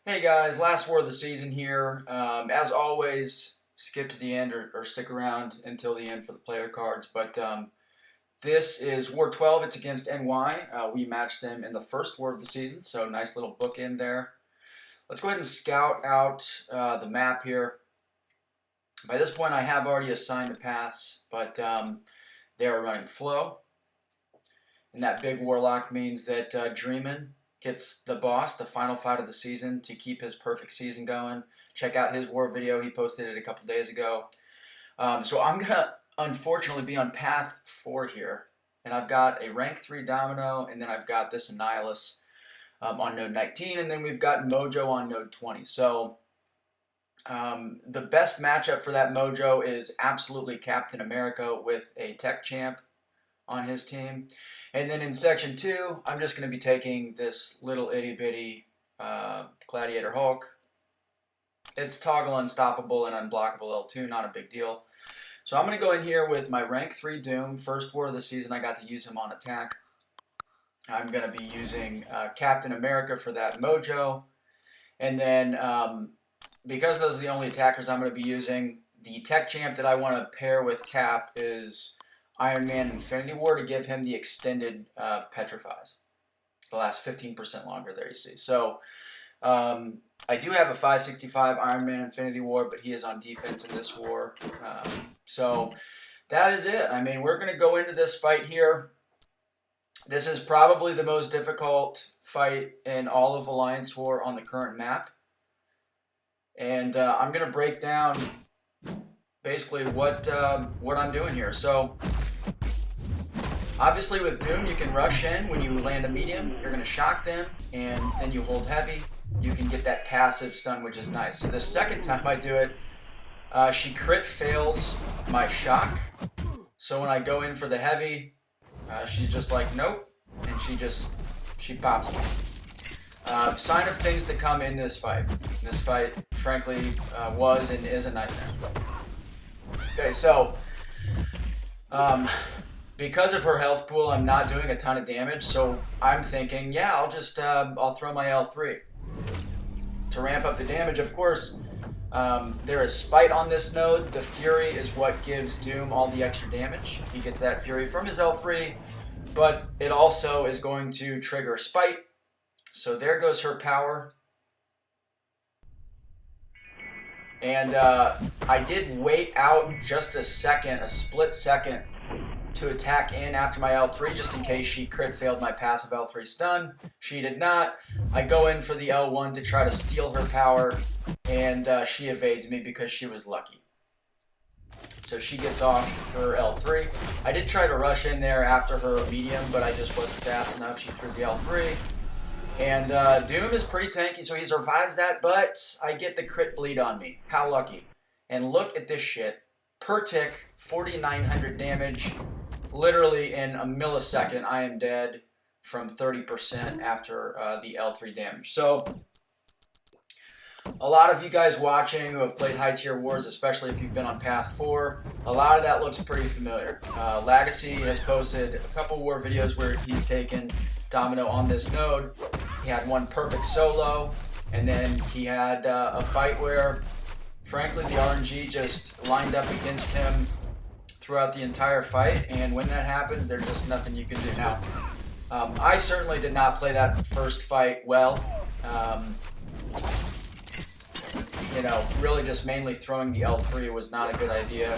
Hey guys, last war of the season here. As always, skip to the end or stick around until the end for the player cards. But this is War 12. It's against NY. We matched them in the first war of the season, so nice little bookend there. Let's go ahead and scout out the map here. By this point, I have already assigned the paths, but they are running flow. And that big warlock means that dreamin gets the boss, the final fight of the season, to keep his perfect season going. Check out his war video. He posted it a couple days ago. So I'm going to unfortunately be on path 4 here. And I've got a rank 3 Domino, and then I've got this Annihilus on node 19, and then we've got Mojo on node 20. So the best matchup for that Mojo is absolutely Captain America with a tech champ on his team. And then in section 2, I'm just going to be taking this little itty-bitty Gladiator Hulk. It's toggle unstoppable and unblockable L2, not a big deal. So I'm going to go in here with my rank 3 Doom. First war of the season, I got to use him on attack. I'm going to be using Captain America for that Mojo. And then, because those are the only attackers I'm going to be using, the tech champ that I want to pair with Cap is Iron Man Infinity War to give him the extended petrifies. The last 15% longer there, you see. So I do have a 565 Iron Man Infinity War, but he is on defense in this war. So that is it. I mean, we're going to go into this fight here. This is probably the most difficult fight in all of Alliance War on the current map. And I'm going to break down basically what I'm doing here. So obviously with Doom, you can rush in when you land a medium. You're going to shock them, and then you hold heavy. You can get that passive stun, which is nice. So the second time I do it, she crit fails my shock. So when I go in for the heavy, she's just like, nope, and she pops me. Sign of things to come in this fight. This fight, frankly, was and is a nightmare. Okay, so because of her health pool, I'm not doing a ton of damage, so I'm thinking, yeah, I'll throw my L3 to ramp up the damage. Of course, there is Spite on this node. The Fury is what gives Doom all the extra damage. He gets that Fury from his L3, but it also is going to trigger Spite. So there goes her power. And I did wait out just a second, a split second, to attack in after my L3 just in case she crit failed my passive L3 stun. She did not. I go in for the L1 to try to steal her power, and she evades me because she was lucky. So she gets off her L3. I did try to rush in there after her medium, but I just wasn't fast enough. She threw the L3. And Doom is pretty tanky, so he survives that, but I get the crit bleed on me. How lucky. And look at this shit. Per tick, 4,900 damage. Literally in a millisecond, I am dead from 30% after the L3 damage. So, a lot of you guys watching who have played high tier wars, especially if you've been on path 4, a lot of that looks pretty familiar. Legacy has posted a couple war videos where he's taken Domino on this node. He had one perfect solo, and then he had a fight where, frankly, the RNG just lined up against him throughout the entire fight, and when that happens, there's just nothing you can do. Now, I certainly did not play that first fight well. You know, really just mainly throwing the L3 was not a good idea.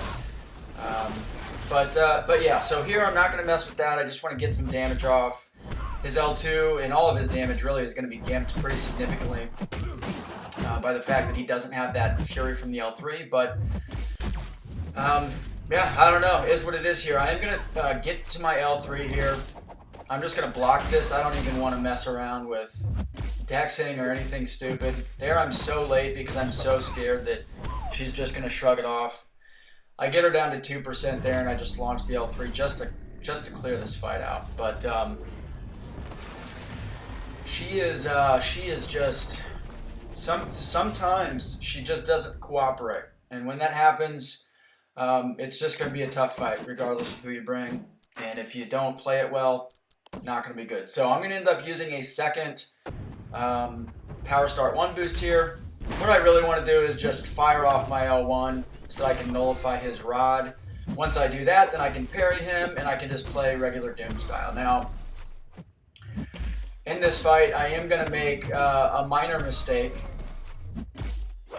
But yeah, so here I'm not going to mess with that. I just want to get some damage off. His L2 and all of his damage really is going to be gamped pretty significantly by the fact that he doesn't have that Fury from the L3. But yeah, I don't know. It is what it is here. I am going to get to my L3 here. I'm just going to block this. I don't even want to mess around with dexing or anything stupid. There I'm so late because I'm so scared that she's just going to shrug it off. I get her down to 2% there, and I just launch the L3 just to clear this fight out. But she is just sometimes she just doesn't cooperate, and when that happens, it's just going to be a tough fight regardless of who you bring. And if you don't play it well, not going to be good. So I'm going to end up using a second power start 1 boost here. What I really want to do is just fire off my L1 so that I can nullify his rod. Once I do that, then I can parry him and I can just play regular Doom style. Now, in this fight, I am going to make a minor mistake.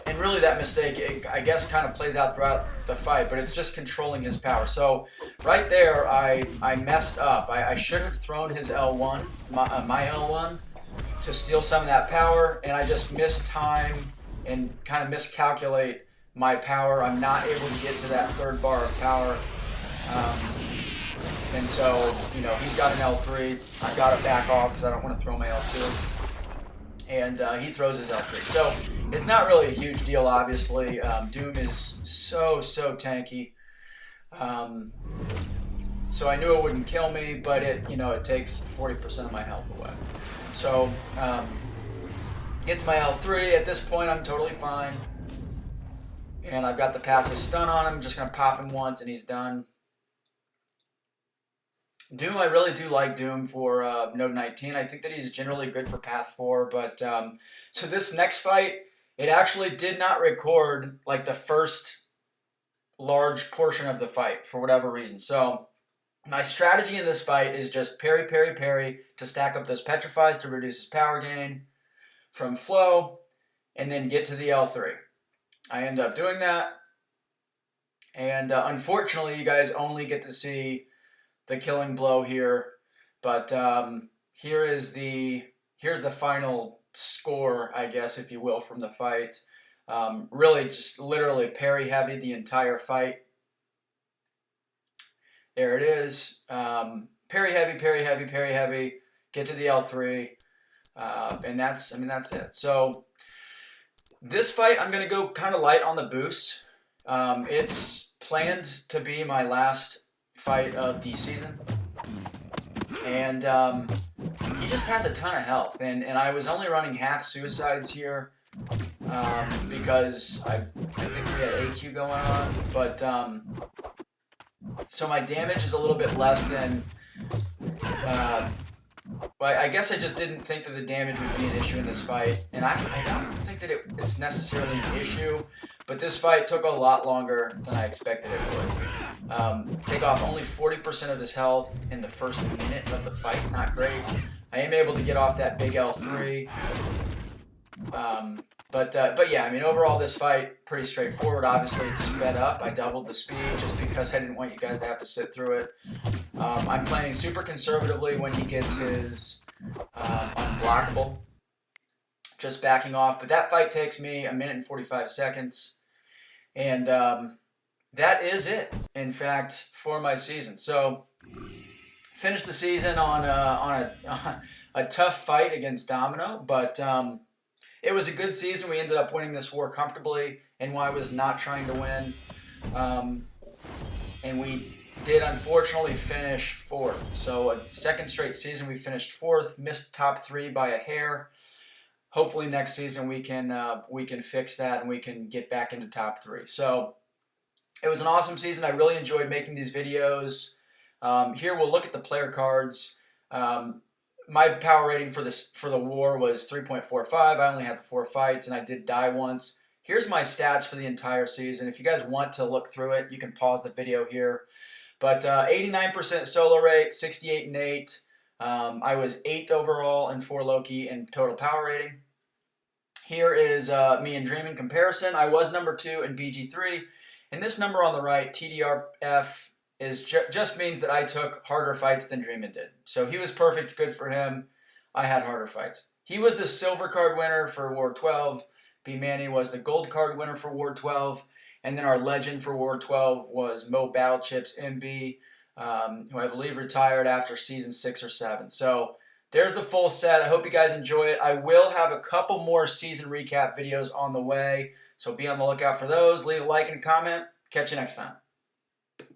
And really that mistake, I guess, kind of plays out throughout the fight, but it's just controlling his power. So right there, I messed up. I should have thrown his L1, my L1, to steal some of that power, and I just missed time and kind of miscalculate my power. I'm not able to get to that 3rd bar of power. And so, you know, he's got an L3. I've got to back off because I don't want to throw my L2. And he throws his L3. So it's not really a huge deal, obviously. Doom is so tanky. So I knew it wouldn't kill me, but it, you know, it takes 40% of my health away. So get to my L3. At this point, I'm totally fine. And I've got the passive stun on him. Just going to pop him once and he's done. Doom, I really do like Doom for node 19. I think that he's generally good for path 4, but so this next fight, it actually did not record like the first large portion of the fight for whatever reason. So my strategy in this fight is just parry, parry, parry to stack up those petrifies to reduce his power gain from flow, and then get to the L3. I end up doing that, and unfortunately, you guys only get to see the killing blow here, but here's the final score, I guess, if you will, from the fight. Really just literally parry heavy the entire fight. There it is. Parry heavy, parry heavy, parry heavy, get to the L3, and that's it. So this fight, I'm going to go kind of light on the boost. It's planned to be my last fight of the season, and he just has a ton of health, and I was only running half suicides here because I think we had AQ going on, but so my damage is a little bit less than well, I guess I just didn't think that the damage would be an issue in this fight, and I don't think that it's necessarily an issue, but this fight took a lot longer than I expected it would. Take off only 40% of his health in the first minute of the fight, not great. I am able to get off that big L3. But yeah, I mean, overall this fight, pretty straightforward. Obviously, it's sped up. I doubled the speed just because I didn't want you guys to have to sit through it. I'm playing super conservatively when he gets his unblockable. Just backing off. But that fight takes me 1 minute and 45 seconds. And that is it, in fact, for my season. So, finished the season on a tough fight against Domino, but it was a good season. We ended up winning this war comfortably. NY was not trying to win. And we did unfortunately finish 4th. So a second straight season we finished 4th, missed top 3 by a hair. Hopefully next season we can fix that and we can get back into top 3. So it was an awesome season. I really enjoyed making these videos. Here we'll look at the player cards. My power rating for the war was 3.45. I only had 4 fights, and I did die once. Here's my stats for the entire season. If you guys want to look through it, you can pause the video here. But 89% solo rate, 68 and 8. I was 8th overall in 4 Loki in total power rating. Here is me and dreamin comparison. I was number 2 in BG3. And this number on the right, TDRF, is just means that I took harder fights than dreamin did. So he was perfect, good for him. I had harder fights. He was the silver card winner for War 12. B Manny was the gold card winner for War 12. And then our legend for War 12 was Mo Battlechips MB, who I believe retired after season 6 or 7. So there's the full set. I hope you guys enjoy it. I will have a couple more season recap videos on the way, so be on the lookout for those. Leave a like and a comment. Catch you next time.